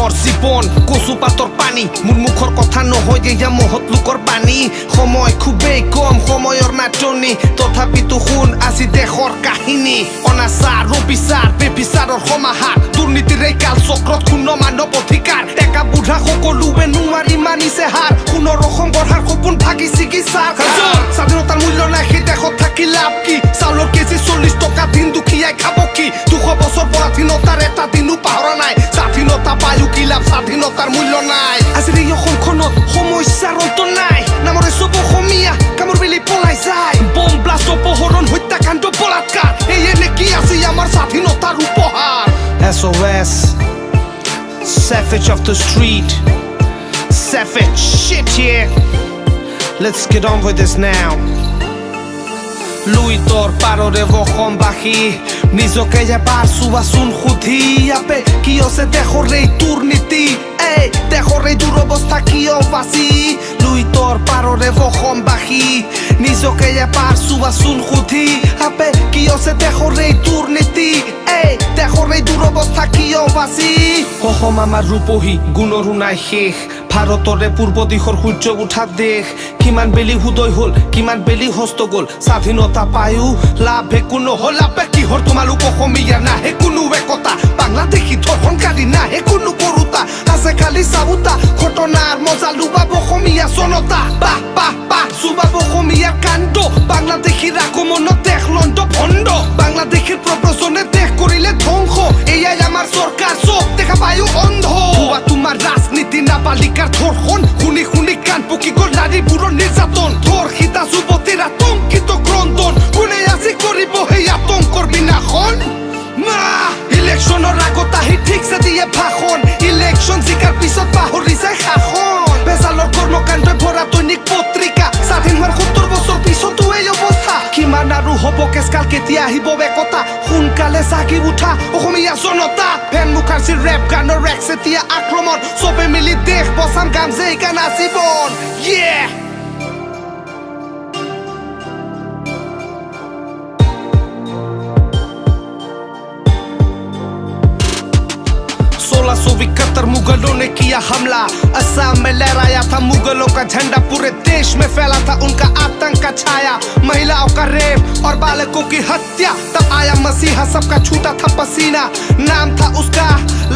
মোৰ জীৱন কচু পাতৰ পানী মোৰ মুখৰ কথা নহয় এয়া মহৎ লোকৰ বাণী সময় খুবেই কম সময়ৰ নাটনি তথাপিতো শুন আজি দেশৰ কাহিনী অনাচাৰ অবিচাৰ বেবিচাৰৰ সমাহাৰ দুৰ্নীতিৰে কাল চক্ৰত শূন্য মানৱ অধিকাৰ ডেকা বুঢ়া সকলোৱে নোৱাৰি মানিছে হাৰ সোণৰ অসম গঢ়াৰ সপোন ভাগি ছিগি স্বাধীনতাৰ মূল্য নাই সেই দেশত থাকি লাভ কি চাউলৰ কেজি 40 টকা দিন দুখীয়াই খাব কি 200 বছৰ পৰাধীনতাৰ এটা দিনো পাহৰা নাই স্বাধীনতা পায়ো কি লাভ স্বাধীনতাৰ মূল্য নাই আজিৰ এই অসমখনত সমস্যাৰ অন্ত নাই নামৰে চব অসমীয়া কামৰ বেলি পলাই যায় বম ব্লাষ্ট অপহৰণ হত্যাকাণ্ড বলাৎকাৰ এয়ে নেকি আজি আমাৰ স্বাধীনতাৰ উপহাৰ SOS Savage of the street Savage shit yeah Let's get on with this now লুইতৰ পাৰৰে অসমবাসী নিজকে এবাৰ চোৱাচোন সুধি আপে কি আছে দেশৰ এই দুৰ্নীতি এই দেশৰ এই দুৰৱস্থা কিয় বাচি লুইতৰ পাৰৰে অসমবাসী নিজকে এবাৰ চোৱাচোন সুধি আপে কি আছে দেশৰ এই দুৰ্নীতি এই দেশৰ এই দুৰৱস্থা কিয় বাচি অসম আমাৰ ৰূপহী গুণৰো নাই শেষ ভাৰতৰে পূৰ্ব দিশৰ সূৰ্য উঠা দেশ কিমান বেলি উদয় হ'ল কিমান বেলি হস্ত গ'ল স্বাধীনতা পায়ো লাভ একো নহ'ল আপে কিহৰ তোমালোক অসমীয়া নাহে কোনো একতা বাংলাদেশী ধৰ্ষণকাৰী নাহে কোনো কৰোতা আছে খালি চাউতা ঘটনাৰ মজা লুবাব অসমীয়া জনতা বাহ বাহ বাহ চুবাব অসমীয়াৰ কাণ্ড বাংলাদেশীৰ আগমনত দেশ লণ্ড ভণ্ড বাংলাদেশীৰ প্ৰব্ৰজনে দেশ কৰিলে ধ্বংস এয়াই আমাৰ চৰকাৰ চব দেখা পায়ো অন্ধ তোমাৰ ৰাজনীতি নাবালিকাৰ ধৰ্ষণ শুনি শুনি কাণ পকি গ'ল নাৰীবোৰৰ নিৰ্যাতন ধৰ্ষিতা যুৱতীৰ আতংকিত ক্ৰন্দন কোনে আজি কৰিব সেই আতংকৰ বিনাশন ইলেকশ্যনৰ আগত আহি ঠিকছে দিয়ে ভাষণ ইলেকশ্যন জিকাৰ পিছত পাহৰি যায় শাসন বেজালৰ কৰ্মকাণ্ডই ভৰা দৈনিক পত্ৰিকা স্বাধীন হোৱাৰ 70 বছৰ পিছতো এই অৱস্থা কিমান আৰু হ'ব কেচকাল কেতিয়া আহিব একতা সোনকালে জাগি উঠা অসমীয়া জনতা ভেন মুখাৰ্জীৰ ৰেপ গানৰ ৰেক্স এতিয়া আক্ৰমণ চবে মিলি দেশ বচাম গাম যে এই গান আজীৱন yeah मुगलों ने किया हमला असम में लहराया था मुगलों का झंडा पूरे देश में फैला था उनका आतंक का छाया महिलाओं का रेप और बालकों की हत्या तब आया मसीहा सबका छूटा था पसीना नाम था उसका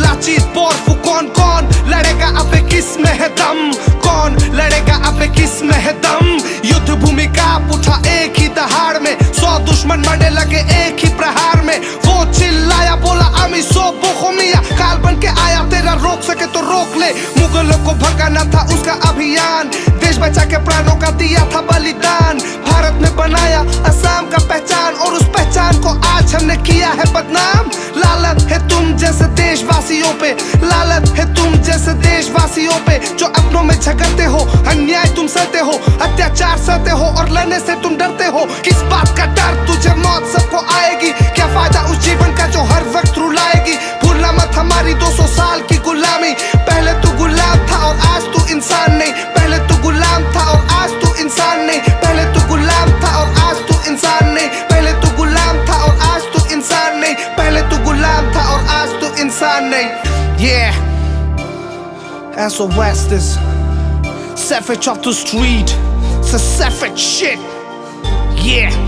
लाचित बोरफू कौन कौन लड़ेगा अब किस में है दम कौन लड़ेगा अब किस में है दम युद्ध भूमि का उठा एक ही दहाड़ में 100 दुश्मन मरने लगे एक ही प्रहार में वो चिल्लाया बोला अमी सो बोखोमिया काल बन के आया तेरा रोक सके तो रोक ले मुगलों को भगाना था उसका अभियान देश बचा के प्राणों का दिया था बलिदान भारत में बनाया असम का पहचान और उस पहचान को आज हमने किया है बदनाम लालत है तुम जैसे देशवासियों पे लालत है तुम जैसे देशवासियों पे जो अपनों में झगड़ते हो अन्याय तुम सहते हो अत्याचार सहते हो और लड़ने से तुम डरते हो किस बात का डर तुझे मौत सबको आएगी क्या फायदा उस जीवन का जो हर वक्त रुलाएगी भूलना मत हमारी 200 साल की गुलामी पहले तू गुलाम था और आज तू इंसान नहीं पहले तू गुलाम था और आज तू इंसान नहीं पहले तू गुलाम था और आज तू इंसान नहीं पहले तू गुलाम था और आज तू इंसान नहीं पहले तू गुलाम था और आज तू इंसान नहीं yeah SOS this savage of the street it's a savage shit yeah